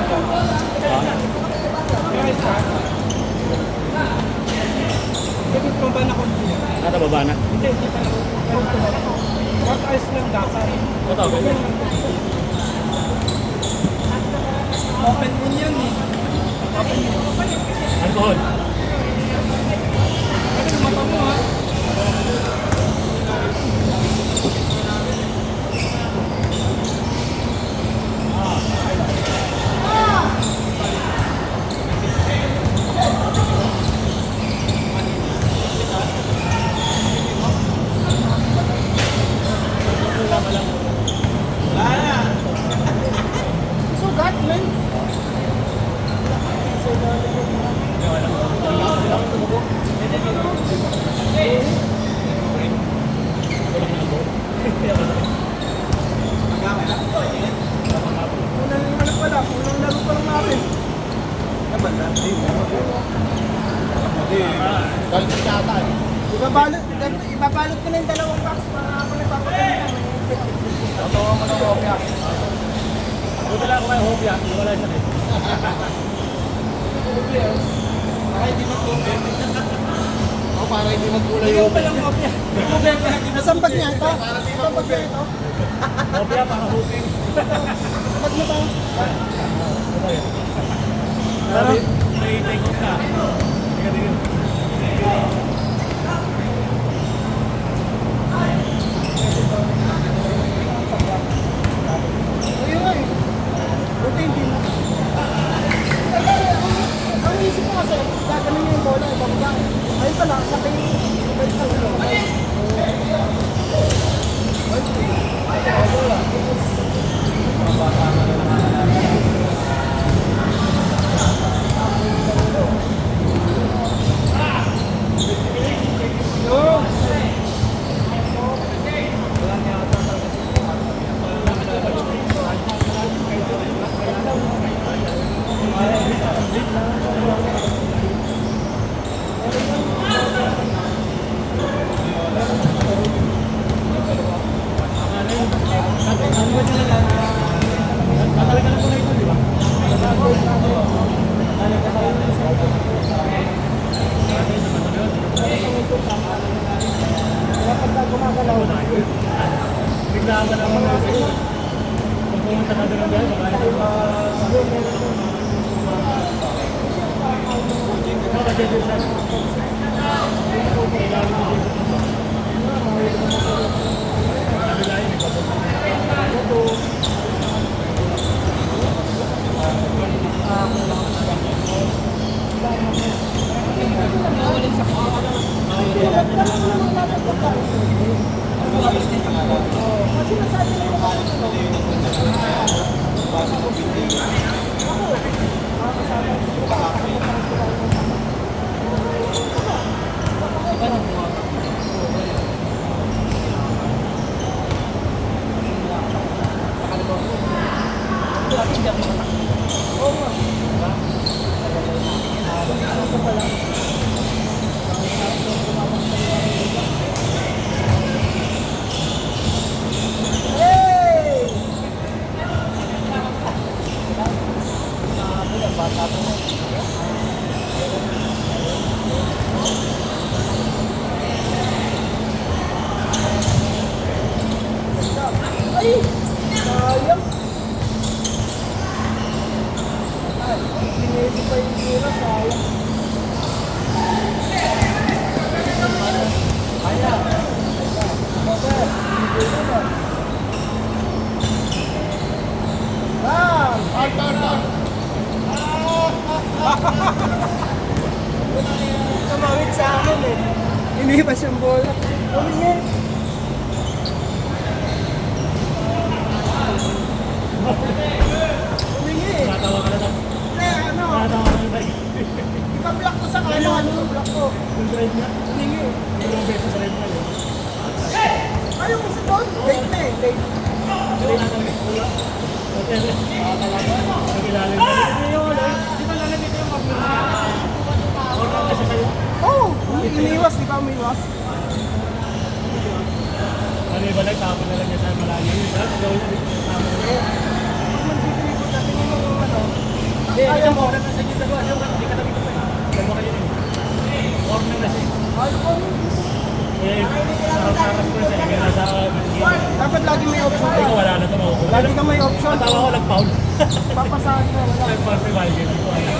Bakit mo ba na konti yan? Baba na. Hindi, hindi pa na. What eyes lang dapat? Ito, ganyan. Open din yan eh. Open din. Alcohol. Ano mata mo ha? Sugat, man. Unang laro pa lang natin. Naman na. Galit yata eh. Ibabalot ko na yung dalawang box para ako nagpapagaling. Tatawa mo ng hopya. Buti lang ako may hopya. Wala siya eh. Para hindi mag-open. Ako para hindi magkulay Ikaw yung pa lang kopya. Nasambag niya ito? Nasambag niya ito? hopya para hoping. Sabag mo ba? Pero may take off na. Tingnan tingnan. Ayun nga eh. Buti hindi na. Ang isip ko kasi, gaganin niya yung bola, ibababa. Ayun pala, sakay sa ulo. Bigla ka naman kasi. Kung pumunta ka doon dahil, baka hindi pa. Kasi nasabi na yung ay! Sayang! Ay, pinili pa yung tira, sayang. Kaya! Robert, hindi naman. Tumawid sa akin eh. Iniwas yung bola. Tumingin. Tumingin. Tatawa ka na lang. Ano? Tatawa ka na lang. Ipa-block ko sa kanan. Ipa-block ko. Yung drive niya. Tumingin. Yung beses drive niya. Ayaw mo sa doon. Late na eh. Late. Hindi na talaga. Hotel. Nakilala niya. Di ba lang dito yung mag-block? Order kasi sa'yo. Oo. Iniwas. Di ba umiwas? Ano yung balay? Tapon na lang niya sa malalim. Gawin niya dito. Tapon na lang. Mag-dribble ka. Tingin mo yung ano. Hindi, isang corner na sa inyo dalawa. Hindi ka tabi ko pa. Dalawa kayo rin. Corner na siya. Ano po yun? Eh, sarap-sarap ko siya. Kaya nasa Dapat lagi may option Ikaw ka. wala na ito. Lagi ka may option. Matawa ko nag-foul. Papasahan ka, wala. Nag-foul si Valgin. Hindi ko alam.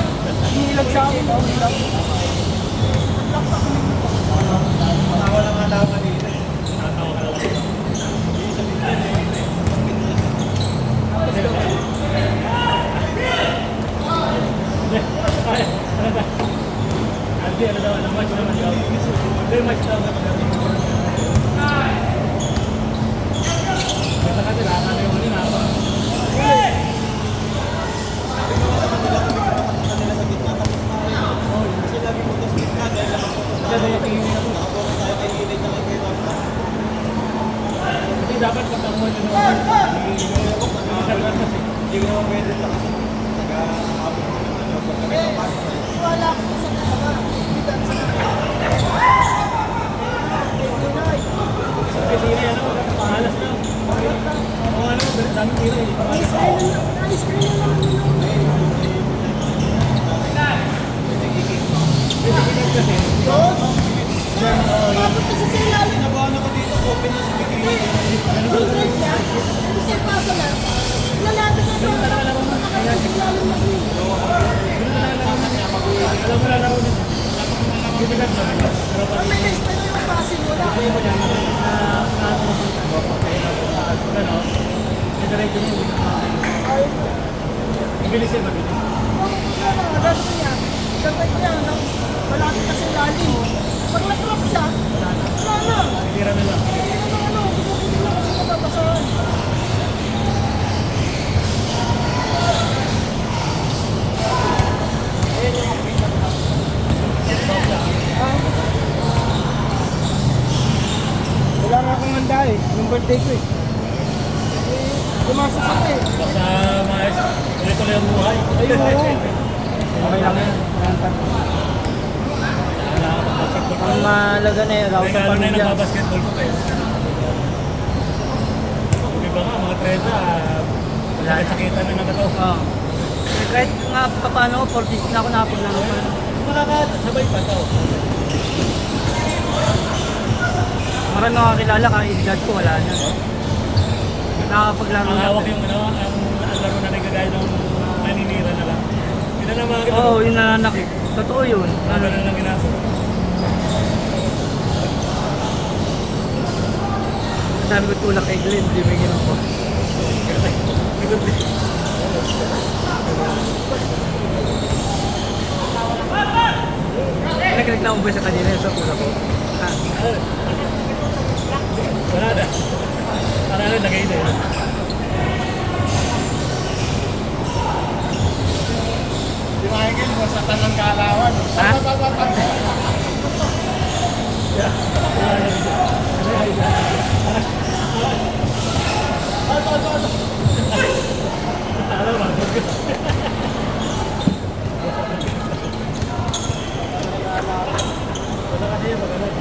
Hinilag sa akin, oh, hilag. Matawa lang nga daw kanina. Matawa ka lang. Aldi, ano daw? Anong match naman daw? Hindi, match daw. Basta kasi lahat na yung huli na ako. Kasi dapat katanguan yun naman. Hindi ko naman pwede lang kasi nag-aabot ko naman yung pagkakapasok. Wala ko sa kanya. Bitan sa kanya. Sabi sila yan ako, pangalas na. Oo, ano, daming tira eh. Pangalas na. Nice screen na naman yun. Pwede kasi. Yun. Bakit kasi sa ilalim? Nabahan ako dito, open na sa bikini. Ang great niya, hindi siya pasa lang. Lalapit na ito. Nakakita sa ilalim na yun. Alam mo na lang ako dito. Dito ka sa akin. Pero Ang may nice pa yung passing mo lang. pag mo dyan, ano, diretso mo. Ayun. Mabilis yan, mabilis. Kung ano, ganito niya. Gabay niya, no? Malapit na sa ilalim. Pag nag-drop siya, wala na. Tira na lang. Hindi na ano, hindi na kasi mababasahan. Wala nga akong handa eh, yung birthday ko eh. Pumasok ako eh. Basta maayos, tuloy-tuloy ang buhay. Ayun, oo. Okay lang yan. Ang mahalaga na yun, ako sa Regalo na yun pamilya. ang basketball ko kayo. Yung iba nga, mga 30, sakit-sakitan na nagato. Oo. Kahit nga pa paano, 46 na ako nakapaglaro pa. Makakasabay pa to. Marami makakilala ka, edad ko wala na. Nakakapaglaro Ang na. hawak yung ano, ang laro na nagagaya ng naninira na lang. Yun na naman kita. Oo, yung nananakit. Totoo yun. Ano na lang ginagawa. Sabi ko tulak kay Glenn, di ba ginawa ko? Nagreklamo ba sa kanina sa tulak ko? Ah, Wala na. Para na lagay na yun. Di Michael, sa tanang kaalawan. Ha? Alam mo,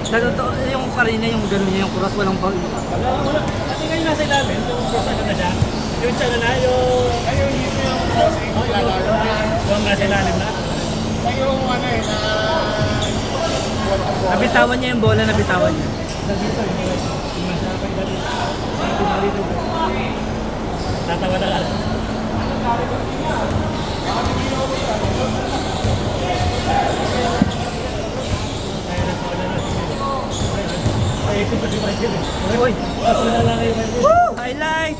Sa totoo, yung karina, yung gano'n niya, yung kuras, walang bag. wala. Kasi ngayon nasa ilalim, yung first ano na siya. Yung siya na yung... Ayun, dito yung crossing. Yung nasa ilalim na. Yung ano eh, na... Nabitawan niya yung bola, nabitawan niya. Dito, yung nasa pagdating. Tatawa na lang. Ay, ito pa si Michael eh. Uy! Ako na lang kayo Michael. Woo! Highlight!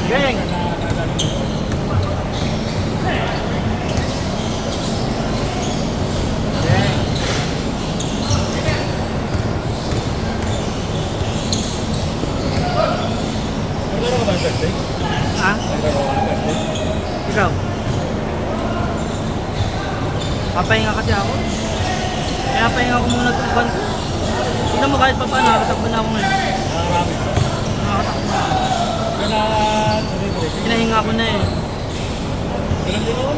Gang! Gang! Naglaro ka ba ng birthday? Ha? Naglaro ka ng birthday? Ikaw? Papahinga kasi ako. Kaya pahinga ko muna itong bansa. Tingnan mo kahit pa paano, nakatakbo na ako ngayon. Marami. Nakatakbo na. Kaya na... Pinahinga ko na eh. Ganun din ako.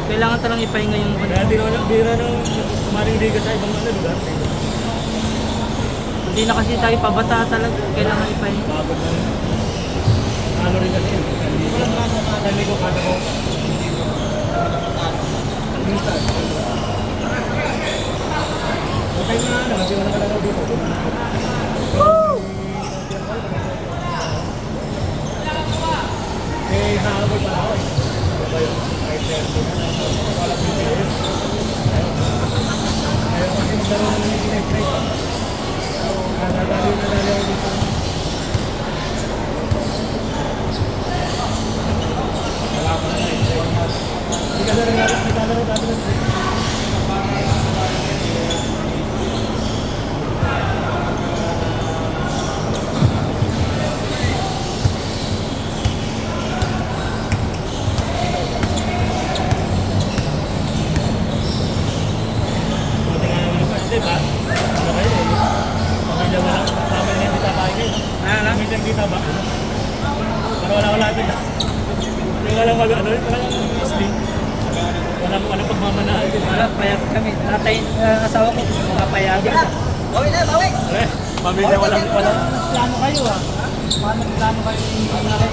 Kailangan talang ipahinga yung Kaya bira nang kumaring liga sa ibang lugar. Hindi na kasi tayo pabata talaga. Kailangan ipahinga. Pagod na rin. Ano rin kasi yun. Sali ko kada ko. Minsan. Okay na naman. Hindi ko nakalaro dito. Eh, hahabol pala ako eh. Ano ba yun? 5:30 na. Wala video yun. Ayaw kasi maglaro na yung pinag-break. Nadali ako dito. Wala pa na eh. Hindi ka na rin dati ng break. Diba? Ano kayo eh? Pamilya mo lang. Tama na hindi tabahin kayo. Pamilya hindi taba. Pero wala din. Hindi ka lang mag-ano. Parang slim. Wala mo pagmamanahan. Wala, payag kami. Tatay, asawa ko, mga payagan. Bawi na, bawi! Pamilya walang Plano kayo ah. Paano plano kayo?